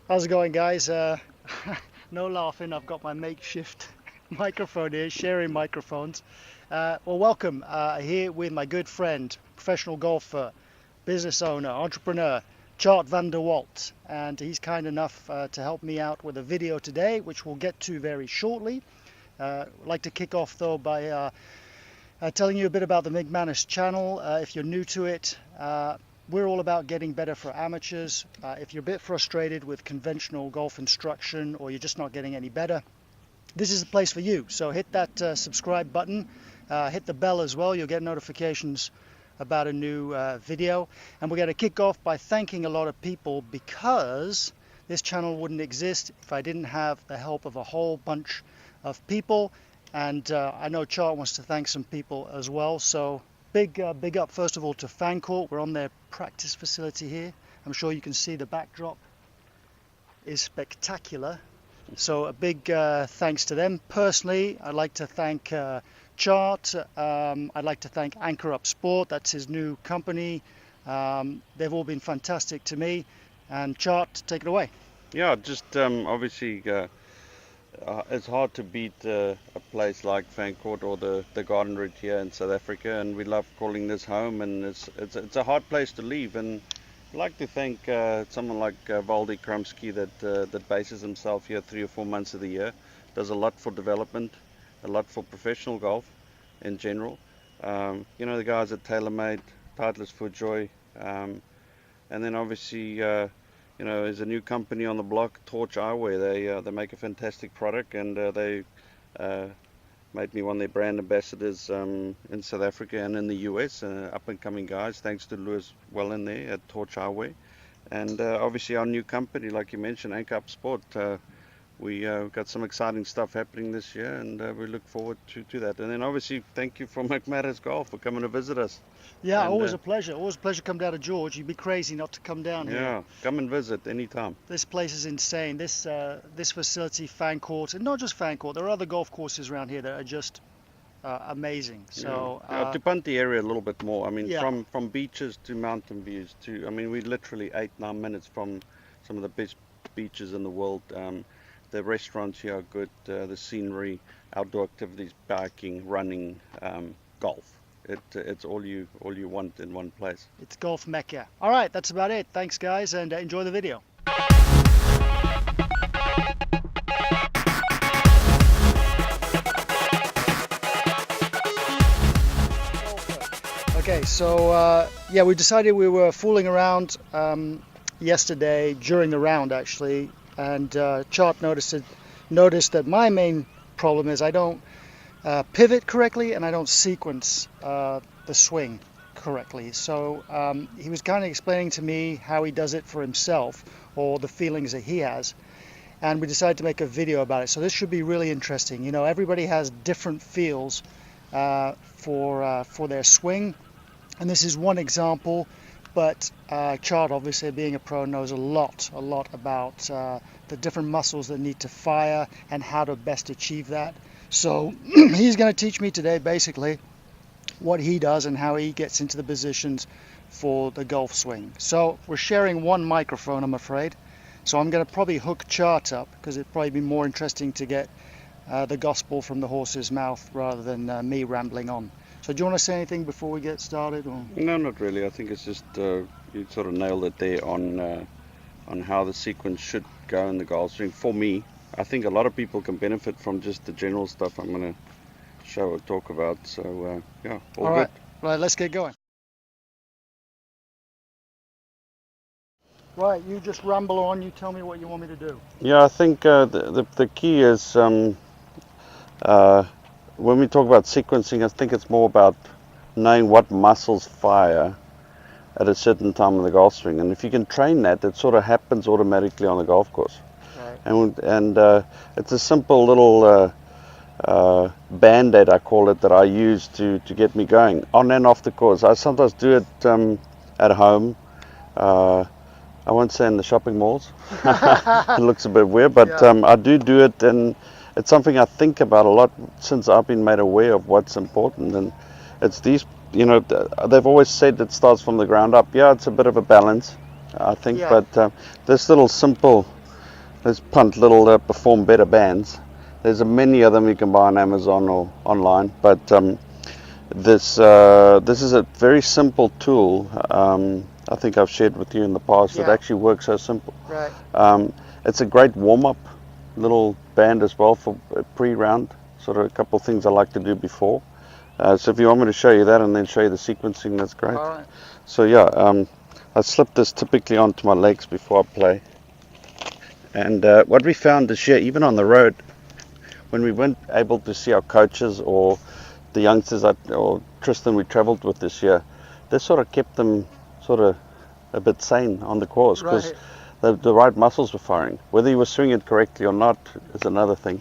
How's it going, guys? No laughing. I've got my makeshift microphone here, sharing microphones. Well, welcome. Here with my good friend, professional golfer, business owner, entrepreneur, Tjaart van der Walt. And he's kind enough to help me out with a video today, which we'll get to very shortly. I'd like to kick off, though, by telling you a bit about the MIGMATIS channel. If you're new to it, we're all about getting better for amateurs. If you're a bit frustrated with conventional golf instruction or you're just not getting any better, this is the place for you. So hit that subscribe button, hit the bell as well. You'll get notifications about a new video. And we're going to kick off by thanking a lot of people, because this channel wouldn't exist if I didn't have the help of a whole bunch of people. And I know Tjaart wants to thank some people as well. So big up first of all to Fancourt. We're on their practice facility here. I'm sure you can see the backdrop is spectacular. So a big thanks to them. Personally, I'd like to thank Tjaart. I'd like to thank Anchor Up Sport. That's his new company. They've all been fantastic to me. And Tjaart, take it away. Yeah, just obviously it's hard to beat a place like Fancourt or the Garden Route here in South Africa, and we love calling this home. And it's a hard place to leave. And I'd like to thank someone like Walt that bases himself here 3 or 4 months of the year, does a lot for development, a lot for professional golf in general. The guys at TaylorMade, Titleist for Joy, and then obviously. There's a new company on the block, Torch Eyewear. They make a fantastic product, and they made me one of their brand ambassadors in South Africa and in the US. Up and coming guys, thanks to Lewis well in there at Torch Eyewear, and obviously our new company, like you mentioned, Anchor Up Sport. We got some exciting stuff happening this year, and we look forward to that. And then obviously thank you from MIGMATIS Golf for coming to visit us. Yeah, And always a pleasure. Always a pleasure to come down to George. You'd be crazy not to come down here. yeah, come and visit anytime. This place is insane. This facility, Fancourt, and not just Fancourt. There are other golf courses around here that are just amazing. So to punt the area a little bit more. I mean, yeah. from beaches to mountain views to, I mean, we're literally 8-9 minutes from some of the best beaches in the world. The restaurants here are good. The scenery, outdoor activities, biking, running, golf. It's all you want in one place. It's golf mecca. All right, that's about it. Thanks, guys, and enjoy the video. Okay, so yeah, we decided we were fooling around yesterday during the round, actually, and Tjaart noticed that my main problem is I don't pivot correctly and I don't sequence the swing correctly. So he was kind of explaining to me how he does it for himself, or the feelings that he has, and we decided to make a video about it. So this should be really interesting. You know, everybody has different feels for their swing, and this is one example. But Tjaart, obviously being a pro, knows a lot about the different muscles that need to fire and how to best achieve that. So he's going to teach me today basically what he does and how he gets into the positions for the golf swing. So we're sharing one microphone, I'm afraid. So I'm going to probably hook Tjaart up, because it'd probably be more interesting to get the gospel from the horse's mouth rather than me rambling on. So do you want to say anything before we get started? Or? No, not really. I think it's just you sort of nailed it there on how the sequence should go in the golf swing. For me, I think a lot of people can benefit from just the general stuff I'm going to show or talk about. So yeah, all right. good. Right, let's get going. Right, you just ramble on. You tell me what you want me to do. Yeah, I think the key is when we talk about sequencing, I think it's more about knowing what muscles fire at a certain time in the golf swing, and if you can train that, it sort of happens automatically on the golf course. Right. And it's a simple little band-aid, I call it, that I use to get me going on and off the course. I sometimes do it at home. I won't say in the shopping malls. It looks a bit weird, but yeah. I do it, and it's something I think about a lot since I've been made aware of what's important. And it's these, they've always said it starts from the ground up. Yeah, it's a bit of a balance, I think, yeah. but this little simple There's punt little perform better bands. There's many of them you can buy on Amazon or online, but this is a very simple tool. I think I've shared with you in the past. It Yeah. actually works so simple. Right. It's a great warm-up little band as well for pre-round. Sort of a couple of things I like to do before. So if you want me to show you that and then show you the sequencing, that's great. All right. So yeah, I slip this typically onto my legs before I play. And what we found this year, even on the road, when we weren't able to see our coaches or the youngsters or Tristan we travelled with this year, this sort of kept them sort of a bit sane on the course because the right muscles were firing. Whether you were swinging it correctly or not is another thing,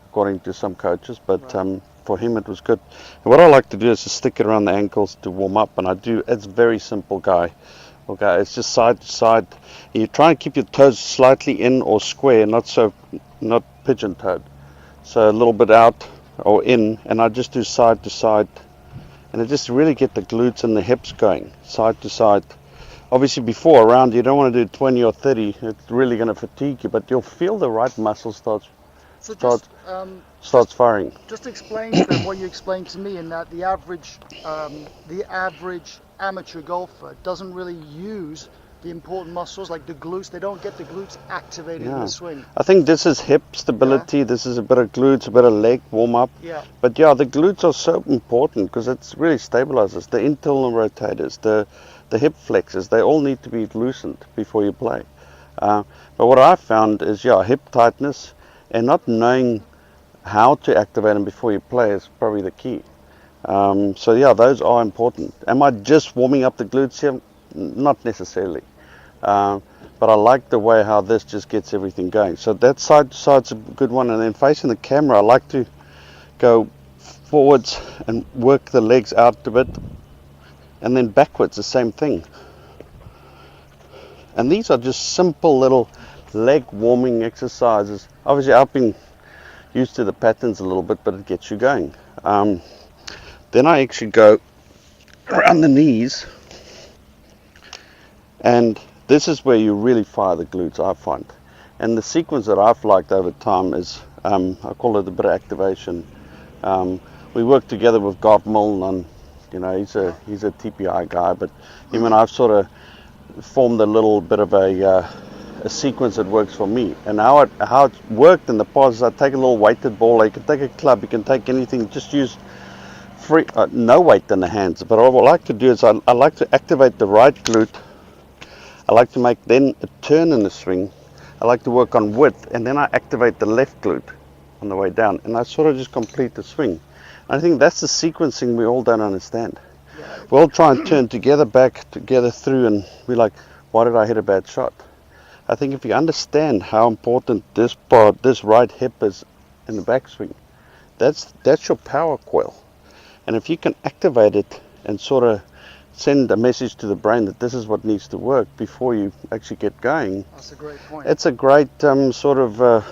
according to some coaches, but for him it was good. And what I like to do is to stick it around the ankles to warm up, and I do. It's very simple, guy. Okay, it's just side to side. And you try and keep your toes slightly in or square, not pigeon-toed. So a little bit out or in, and I just do side to side, and I just really get the glutes and the hips going, side to side. Obviously before a round you don't want to do 20 or 30, it's really going to fatigue you, but you'll feel the right muscle starts firing. Just explain to them what you explained to me, in that the average amateur golfer doesn't really use the important muscles like the glutes. They don't get the glutes activated in the swing. I think this is hip stability, this is a bit of glutes, a bit of leg warm up. Yeah. But yeah, the glutes are so important because it really stabilizes. The internal rotators, the hip flexors, they all need to be loosened before you play. But what I found is, hip tightness and not knowing how to activate them before you play is probably the key. So yeah, those are important. Am I just warming up the glutes here? Not necessarily. But I like the way how this just gets everything going. So that side to side's a good one, and then facing the camera I like to go forwards and work the legs out a bit, and then backwards the same thing. And these are just simple little leg warming exercises. Obviously I've been used to the patterns a little bit, but it gets you going. Then I actually go around the knees, and this is where you really fire the glutes, I find. And the sequence that I've liked over time is, I call it a bit of activation. We work together with Garth Milne on, he's a TPI guy, but him and I've sort of formed a little bit of a sequence that works for me. And how it worked in the past is I take a little weighted ball, you can take a club, you can take anything, just use no weight in the hands. But what I like to do is I like to activate the right glute. I like to make then a turn in the swing. I like to work on width, and then I activate the left glute on the way down, and I sort of just complete the swing. And I think that's the sequencing we all don't understand. We all try and turn together, back, together, through, and we're like, why did I hit a bad shot? I think if you understand how important this part, this right hip is in the backswing, that's your power coil. And if you can activate it and sort of send a message to the brain that this is what needs to work before you actually get going. That's a great point. It's a great sort of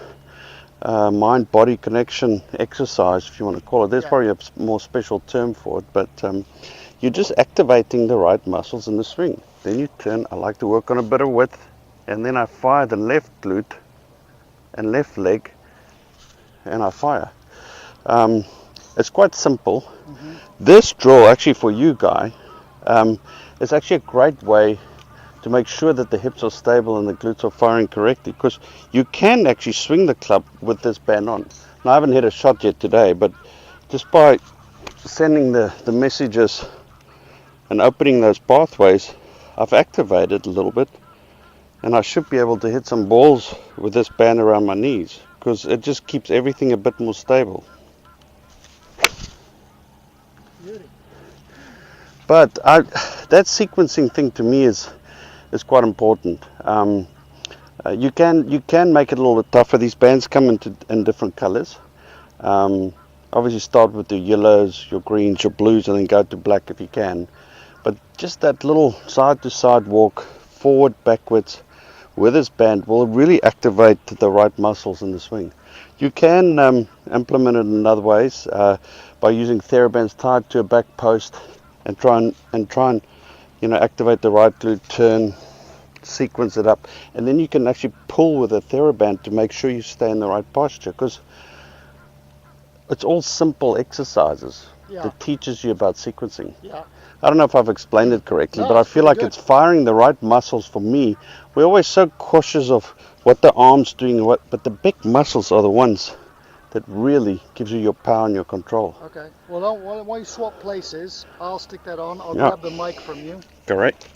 mind-body connection exercise, if you want to call it. There's probably a more special term for it, but you're just activating the right muscles in the swing. Then you turn. I like to work on a bit of width, and then I fire the left glute and left leg, and I fire. It's quite simple. Mm-hmm. This drill, actually for you, Guy, it's actually a great way to make sure that the hips are stable and the glutes are firing correctly, because you can actually swing the club with this band on. Now, I haven't hit a shot yet today, but just by sending the messages and opening those pathways, I've activated a little bit, and I should be able to hit some balls with this band around my knees, because it just keeps everything a bit more stable. But that sequencing thing to me is quite important. You can make it a little bit tougher. These bands come in different colors. Obviously start with the yellows, your greens, your blues, and then go to black if you can. But just that little side to side walk, forward, backwards, with this band will really activate the right muscles in the swing. You can implement it in other ways by using TheraBands tied to a back post and try and activate the right glute, turn, sequence it up, and then you can actually pull with a TheraBand to make sure you stay in the right posture, because it's all simple exercises that teaches you about sequencing. Yeah. I don't know if I've explained it correctly, No, but I it's feel pretty like good. it's firing the right muscles for me. We're always so cautious of what the arm's doing, but the big muscles are the ones that really gives you your power and your control. Okay. Well, why you swap places? I'll stick that on. I'll Yeah. grab the mic from you. Correct.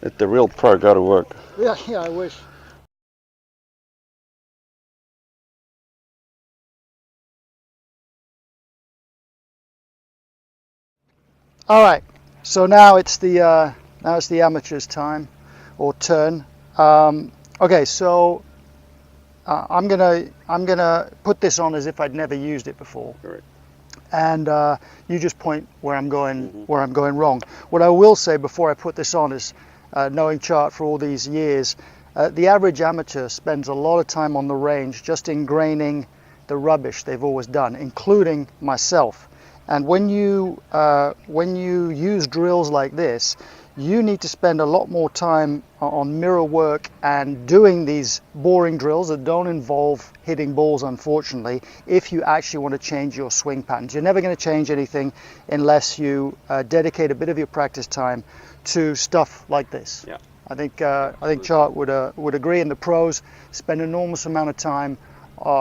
Let the real pro go to work. Yeah, yeah, I wish. All right. So now it's the amateur's time or turn. Okay, so I'm gonna put this on as if I'd never used it before. Correct. And you just point where I'm going wrong. What I will say before I put this on is, knowing Tjaart for all these years, the average amateur spends a lot of time on the range just ingraining the rubbish they've always done, including myself. And when you use drills like this, you need to spend a lot more time on mirror work and doing these boring drills that don't involve hitting balls, unfortunately, if you actually want to change your swing patterns. You're never going to change anything unless you dedicate a bit of your practice time to stuff like this. Yeah. I think Tjaart would agree, and the pros spend an enormous amount of time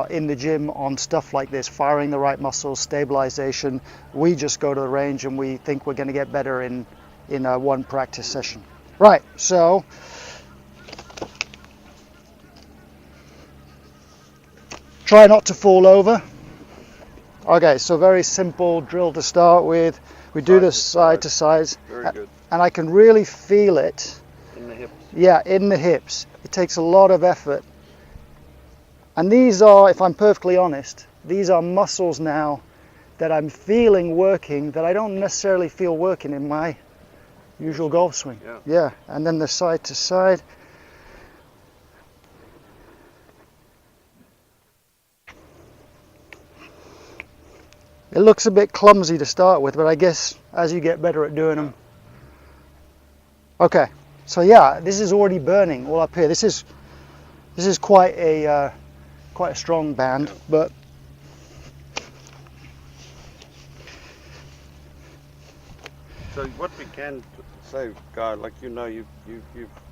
in the gym on stuff like this, firing the right muscles, stabilization. We just go to the range and we think we're going to get better in one practice session. Right, so try not to fall over. Okay, so very simple drill to start with. We do this side to side. Very good. And I can really feel it. In the hips. Yeah, in the hips. It takes a lot of effort. And these are, if I'm perfectly honest, these are muscles now that I'm feeling working that I don't necessarily feel working in my usual golf swing. Yeah, and then the side to side. It looks a bit clumsy to start with, but I guess as you get better at doing them. Okay, so yeah, this is already burning all up here. This is quite a strong band, but So what we can say, Guy, like you've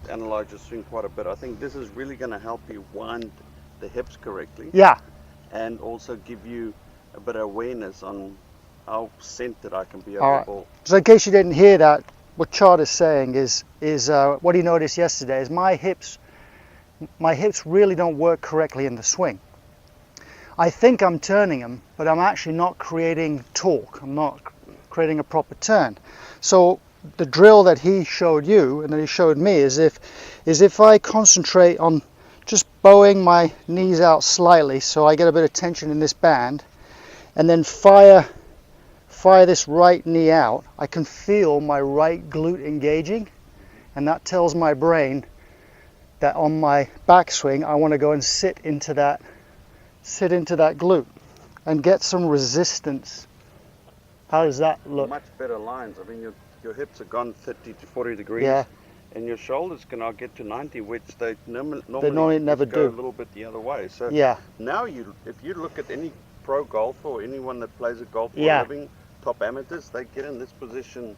analysed your swing quite a bit. I think this is really going to help you wind the hips correctly. Yeah. And also give you a bit of awareness on how centered I can be All over right. the ball. So in case you didn't hear that, what Tjaart is saying is what he noticed yesterday is my hips really don't work correctly in the swing. I think I'm turning them, but I'm actually not creating torque. I'm not creating a proper turn. So the drill that he showed you and that he showed me is if I concentrate on just bowing my knees out slightly so I get a bit of tension in this band, and then fire this right knee out, I can feel my right glute engaging, and that tells my brain that on my backswing I want to go and sit into that glute and get some resistance. How does that look? Much better lines. I mean, your hips are gone 30 to 40 degrees. Yeah. And your shoulders can now get to 90, which they normally never go do. a little bit the other way. So Yeah. now if you look at any pro golfer or anyone that plays a golf for Yeah. a living, top amateurs, they get in this position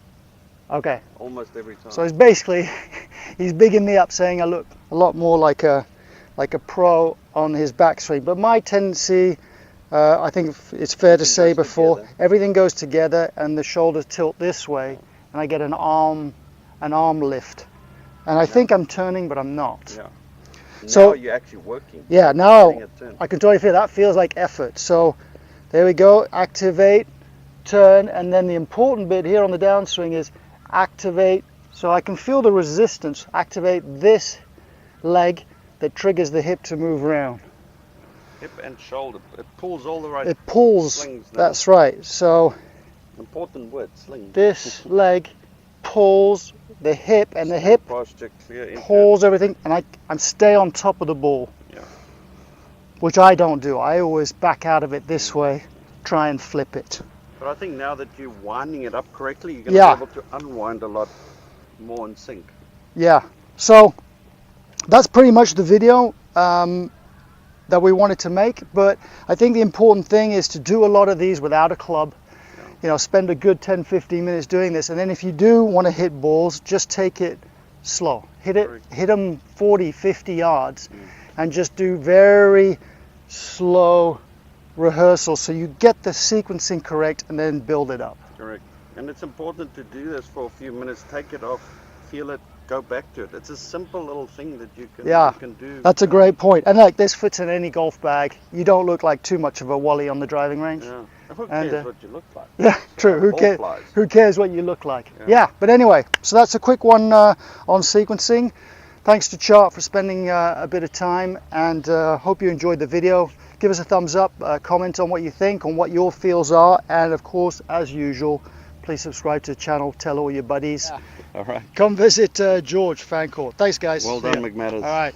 Okay. almost every time. So he's bigging me up, saying I look a lot more like a pro on his backswing. But my tendency, I think it's fair to say before, everything goes together and the shoulders tilt this way, and I get an arm lift. And I think I'm turning, but I'm not. Yeah. So now you're actually working. Yeah, now I can totally feel that feels like effort. So there we go, activate, turn, and then the important bit here on the downswing is activate. So I can feel the resistance, activate this leg that triggers the hip to move around. Hip and shoulder. It pulls all the right. It pulls. Slings down. That's right. So Important word, sling. this leg pulls the hip, and the hip Posture, clear, pulls everything, and I stay on top of the ball. Yeah. Which I don't do. I always back out of it this way, try and flip it. But I think now that you're winding it up correctly, you're going to be able to unwind a lot more in sync. Yeah. So that's pretty much the video that we wanted to make. But I think the important thing is to do a lot of these without a club. You know, spend a good 10-15 minutes doing this, and then if you do want to hit balls, just take it slow. Hit them 40-50 yards, and just do very slow rehearsal so you get the sequencing correct and then build it up. Correct. And it's important to do this for a few minutes, take it off, feel it, go back to it. It's a simple little thing that you can do. That's a great point. And like, this fits in any golf bag. You don't look like too much of a Wally on the driving range. Yeah. Who cares what you look like? Yeah, true. Who cares what you look like? Yeah. But anyway, so that's a quick one on sequencing. Thanks to Tjaart for spending a bit of time, and hope you enjoyed the video. Give us a thumbs up, comment on what you think, on what your feels are, and of course, as usual, please subscribe to the channel, tell all your buddies. All right. Come visit George Fancourt. Thanks, guys. Well done, MIGMATIS. All right.